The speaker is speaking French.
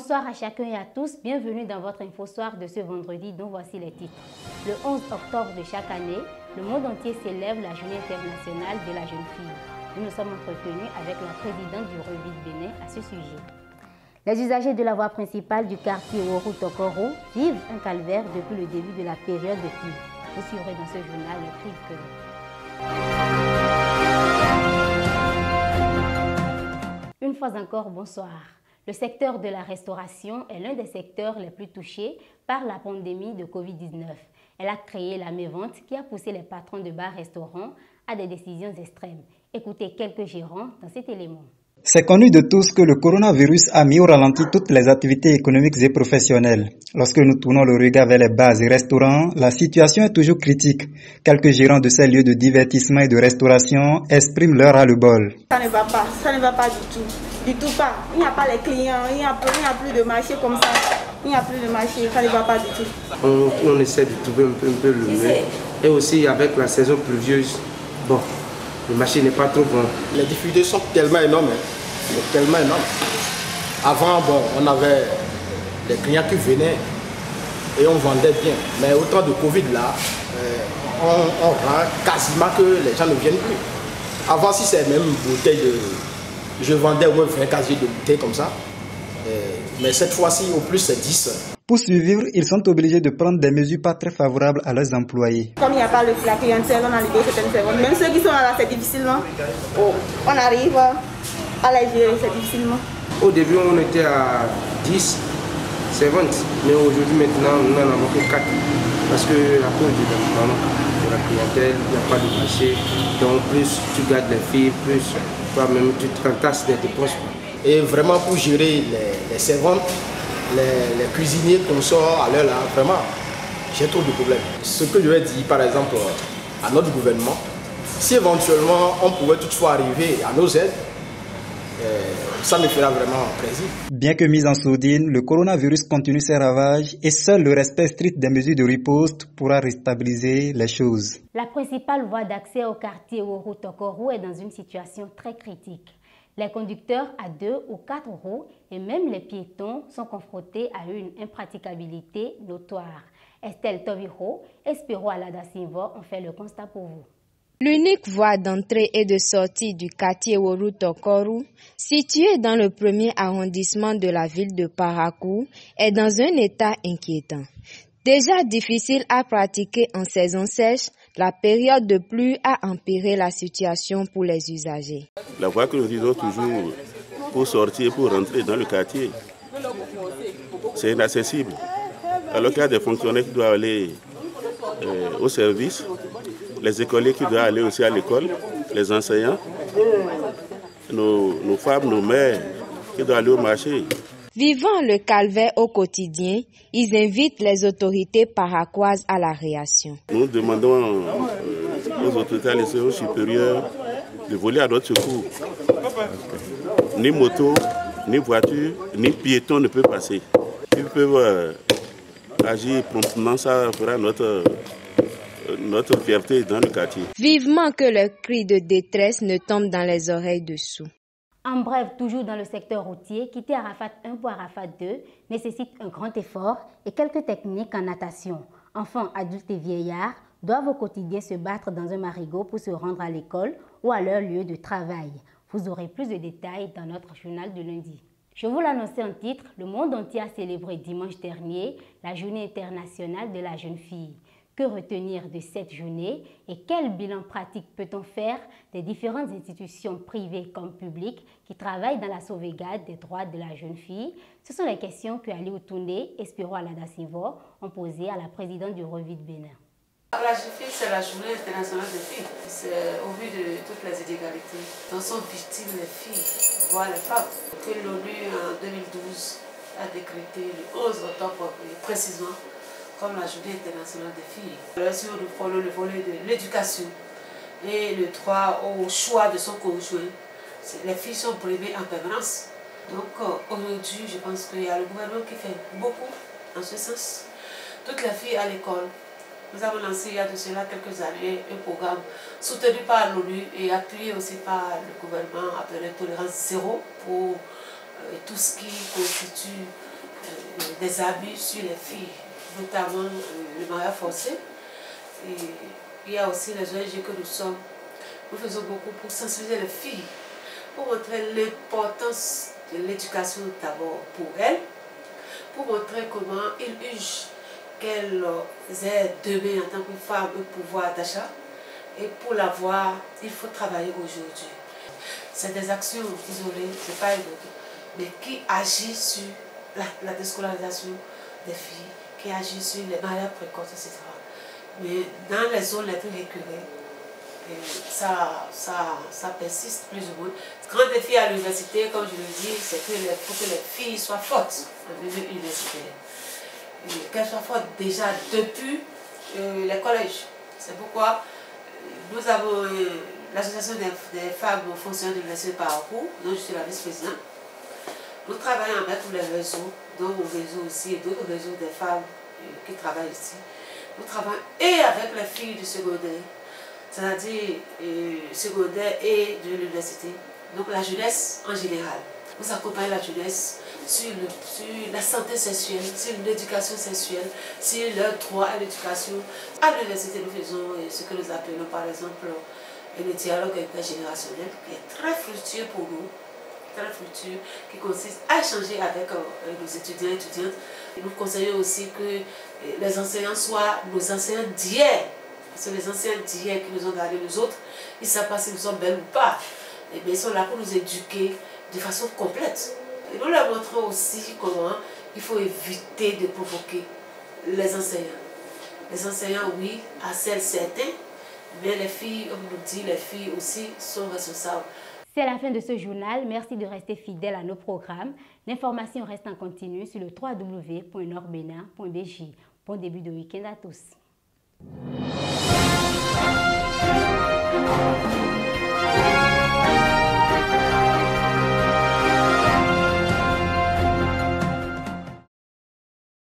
Bonsoir à chacun et à tous, bienvenue dans votre info soir de ce vendredi dont voici les titres. Le 11 octobre de chaque année, le monde entier célèbre la journée internationale de la jeune fille. Nous nous sommes entretenus avec la présidente du Revit Bénin à ce sujet. Les usagers de la voie principale du quartier Oru Tokoro vivent un calvaire depuis le début de la période de pluie. Vous suivrez dans ce journal le cri de cœur. Une fois encore, bonsoir. Le secteur de la restauration est l'un des secteurs les plus touchés par la pandémie de Covid-19. Elle a créé la mévente qui a poussé les patrons de bars-restaurants à des décisions extrêmes. Écoutez quelques gérants dans cet élément. C'est connu de tous que le coronavirus a mis au ralenti toutes les activités économiques et professionnelles. Lorsque nous tournons le regard vers les bars et restaurants, la situation est toujours critique. Quelques gérants de ces lieux de divertissement et de restauration expriment leur ras-le-bol. Ça ne va pas du tout. Du tout pas. Il n'y a pas les clients, il n'y a plus de marché comme ça. Il n'y a plus de marché, ça ne va pas du tout. On essaie de trouver un peu le mieux. Et aussi avec la saison pluvieuse, bon, le marché n'est pas trop bon. Les difficultés sont tellement énormes. Tellement énormes. Avant, bon, on avait les clients qui venaient et on vendait bien. Mais au temps de Covid, là, on rend quasiment que les gens ne viennent plus. Avant, si c'est même une bouteille de... Je vendais au moins 20 casiers de bouteilles comme ça. Mais cette fois-ci, au plus, c'est 10. Pour survivre, ils sont obligés de prendre des mesures pas très favorables à leurs employés. Comme il n'y a pas la clientèle, on a libéré certaines secondes. Même ceux qui sont là, c'est difficilement. On arrive à les gérer, c'est difficilement. Au début, on était à 10 servantes. Mais aujourd'hui, maintenant, on n'en a que 4. Parce que à cause de la clientèle, il n'y a pas de marché. Donc, plus tu gardes les filles, plus toi-même tu te rentasses des dépenses. Et vraiment, pour gérer les servantes, les cuisiniers qu'on sort à l'heure là, vraiment, j'ai trop de problèmes. Ce que je vais dire, par exemple, à notre gouvernement, si éventuellement on pouvait toutefois arriver à nos aides, ça me fera vraiment plaisir. Bien que mis en sourdine, le coronavirus continue ses ravages et seul le respect strict des mesures de riposte pourra restabiliser les choses. La principale voie d'accès au quartier Oru Tokoro est dans une situation très crique. Les conducteurs à 2 ou 4 roues et même les piétons sont confrontés à une impraticabilité notoire. Estelle Toviro et Spiro Alada-Sinvo ont fait le constat pour vous. L'unique voie d'entrée et de sortie du quartier Oru Tokoro, situé dans le premier arrondissement de la ville de Parakou, est dans un état inquiétant. Déjà difficile à pratiquer en saison sèche, la période de pluie a empiré la situation pour les usagers. La voie que nous utilisons toujours pour sortir, pour rentrer dans le quartier, c'est inaccessible. Alors qu'il y a des fonctionnaires qui doivent aller au service, les écoliers qui doivent aller aussi à l'école, les enseignants, nos femmes, nos mères qui doivent aller au marché. Vivant le calvaire au quotidien, ils invitent les autorités paraquoises à la réaction. Nous demandons aux autorités administratives supérieures de voler à notre secours. Ni moto, ni voiture, ni piéton ne peut passer. Ils peuvent agir promptement, ça fera notre fierté dans le quartier. Vivement que le cri de détresse ne tombe dans les oreilles de sourds. En bref, toujours dans le secteur routier, quitter Arafat 1 pour Arafat 2 nécessite un grand effort et quelques techniques en natation. Enfants, adultes et vieillards doivent au quotidien se battre dans un marigot pour se rendre à l'école ou à leur lieu de travail. Vous aurez plus de détails dans notre journal de lundi. Je vous l'annonçais en titre, le monde entier a célébré dimanche dernier la journée internationale de la jeune fille. Que retenir de cette journée et quel bilan pratique peut-on faire des différentes institutions privées comme publiques qui travaillent dans la sauvegarde des droits de la jeune fille? Ce sont les questions que Ali Outoundé et Spiro Alada-Sinvo ont posées à la présidente du Revit Bénin. La jeune fille, c'est la journée internationale des filles. C'est au vu de toutes les inégalités dont sont victimes les filles, voire les femmes, que l'ONU en 2012 a décrété le 11 octobre précisément comme la journée internationale des filles. Sur le volet de l'éducation et le droit au choix de son conjoint, les filles sont privées en permanence. Donc aujourd'hui, je pense qu'il y a le gouvernement qui fait beaucoup en ce sens. Toutes les filles à l'école. Nous avons lancé il y a de cela quelques années un programme soutenu par l'ONU et appuyé aussi par le gouvernement appelé Tolérance Zéro pour tout ce qui constitue des abus sur les filles, notamment le mariage forcé. Et il y a aussi les ONG que nous sommes. Nous faisons beaucoup pour sensibiliser les filles, pour montrer l'importance de l'éducation d'abord pour elles, pour montrer comment il urge qu'elles aient demain en tant que femmes un pouvoir d'achat. Et pour l'avoir, il faut travailler aujourd'hui. C'est des actions isolées, ce n'est pas une autre, mais qui agissent sur la déscolarisation des filles, qui agissent sur les mariages précoces, etc. Mais dans les zones les plus reculées, ça persiste plus ou moins. Ce grand défi à l'université, comme je le dis, c'est qu'il faut que les filles soient fortes en milieu universitaire. Qu'elles soient fortes déjà depuis les collèges. C'est pourquoi nous avons l'association des femmes fonctionnaires de l'université de Parakou, dont je suis la vice-présidente. Nous travaillons avec tous les réseaux, dont mon réseau aussi et d'autres réseaux des femmes qui travaillent ici. Nous travaillons et avec les filles du secondaire, c'est-à-dire secondaire et de l'université, donc la jeunesse en général. Nous accompagnons la jeunesse sur la santé sexuelle, sur l'éducation sexuelle, sur leur droit à l'éducation. À l'université, nous faisons ce que nous appelons par exemple le dialogue intergénérationnel, qui est très fructueux pour nous, très fructueux, qui consiste à échanger avec nos étudiants et étudiantes. Et nous conseillons aussi que les enseignants soient nos enseignants d'hier. Parce que les enseignants d'hier qui nous ont gardés nous autres, ils ne savent pas si nous sommes belles ou pas. Et bien, ils sont là pour nous éduquer de façon complète. Et nous leur montrons aussi comment il faut éviter de provoquer les enseignants. Les enseignants, oui, harcèlent certains, mais les filles, on nous dit, les filles aussi sont responsables. C'est la fin de ce journal. Merci de rester fidèle à nos programmes. L'information reste en continu sur le www.nordbenin.bj. Bon début de week-end à tous.